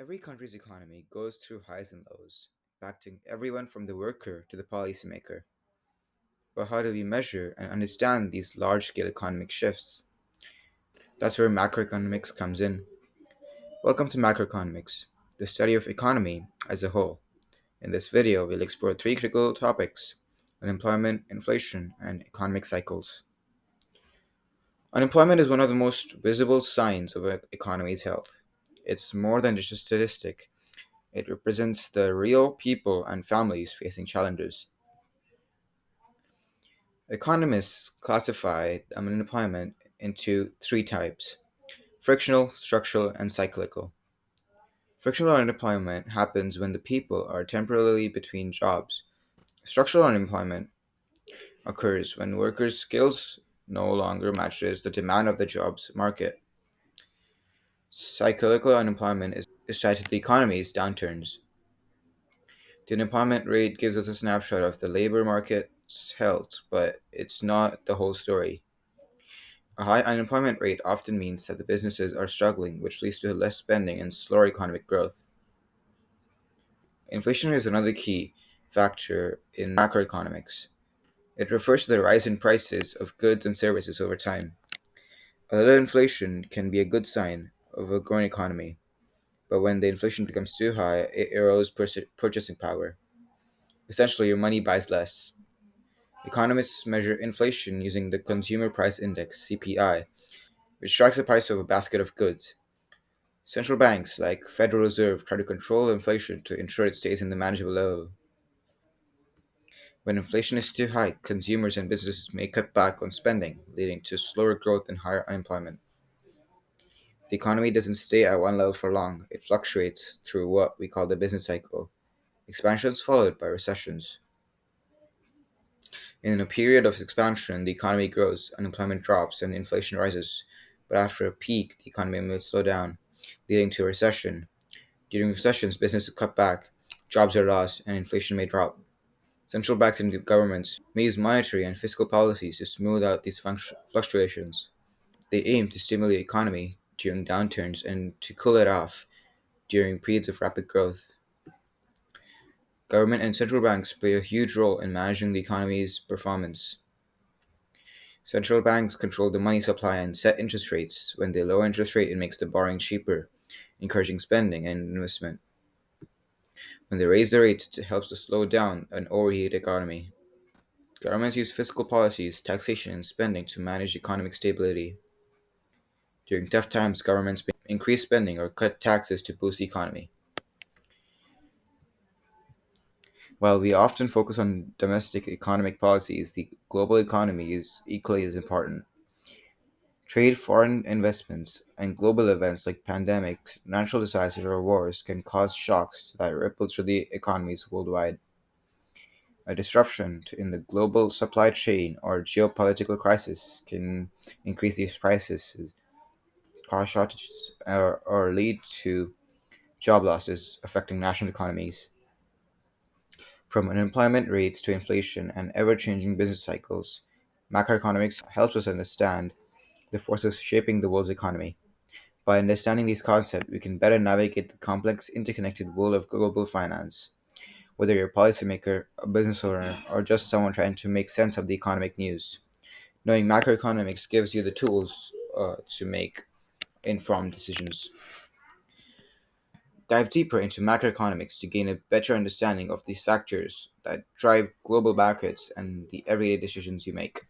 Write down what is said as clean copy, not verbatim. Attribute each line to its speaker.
Speaker 1: Every country's economy goes through highs and lows, impacting everyone from the worker to the policymaker. But how do we measure and understand these large scale economic shifts? That's where macroeconomics comes in. Welcome to Macroeconomics, the study of economy as a whole. In this video, we'll explore three critical topics: unemployment, inflation, and economic cycles. Unemployment is one of the most visible signs of an economy's health. It's more than just a statistic. It represents the real people and families facing challenges. Economists classify unemployment into three types: frictional, structural, and cyclical. Frictional unemployment happens when the people are temporarily between jobs. Structural unemployment occurs when workers' skills no longer matches the demand of the jobs market. Cyclical unemployment is tied to the economy's downturns. The unemployment rate gives us a snapshot of the labor market's health, but it's not the whole story. A high unemployment rate often means that the businesses are struggling, which leads to less spending and slower economic growth. Inflation is another key factor in macroeconomics. It refers to the rise in prices of goods and services over time. A little inflation can be a good sign of a growing economy, but when the inflation becomes too high, it erodes purchasing power. Essentially, your money buys less. Economists measure inflation using the Consumer Price Index (CPI), which tracks the price of a basket of goods. Central banks, like Federal Reserve, try to control inflation to ensure it stays in the manageable level. When inflation is too high, consumers and businesses may cut back on spending, leading to slower growth and higher unemployment. The economy doesn't stay at one level for long, it fluctuates through what we call the business cycle. Expansions followed by recessions. In a period of expansion, the economy grows, unemployment drops, and inflation rises. But after a peak, the economy may slow down, leading to a recession. During recessions, businesses cut back, jobs are lost, and inflation may drop. Central banks and governments may use monetary and fiscal policies to smooth out these fluctuations. They aim to stimulate the economy during downturns and to cool it off during periods of rapid growth. Government and central banks play a huge role in managing the economy's performance. Central banks control the money supply and set interest rates. When they lower interest rate, it makes the borrowing cheaper, encouraging spending and investment. When they raise the rate, it helps to slow down an overheated economy. Governments use fiscal policies, taxation, and spending to manage economic stability. During tough times, governments may increase spending or cut taxes to boost the economy. While we often focus on domestic economic policies, the global economy is equally as important. Trade, foreign investments, and global events like pandemics, natural disasters, or wars can cause shocks that ripple through the economies worldwide. A disruption in the global supply chain or geopolitical crisis can increase these prices, cause shortages, or lead to job losses affecting national economies. From unemployment rates to inflation and ever changing business cycles, macroeconomics helps us understand the forces shaping the world's economy. By understanding these concepts, we can better navigate the complex, interconnected world of global finance. Whether you're a policymaker, a business owner, or just someone trying to make sense of the economic news, knowing macroeconomics gives you the tools to make informed decisions. Dive deeper into macroeconomics to gain a better understanding of these factors that drive global markets and the everyday decisions you make.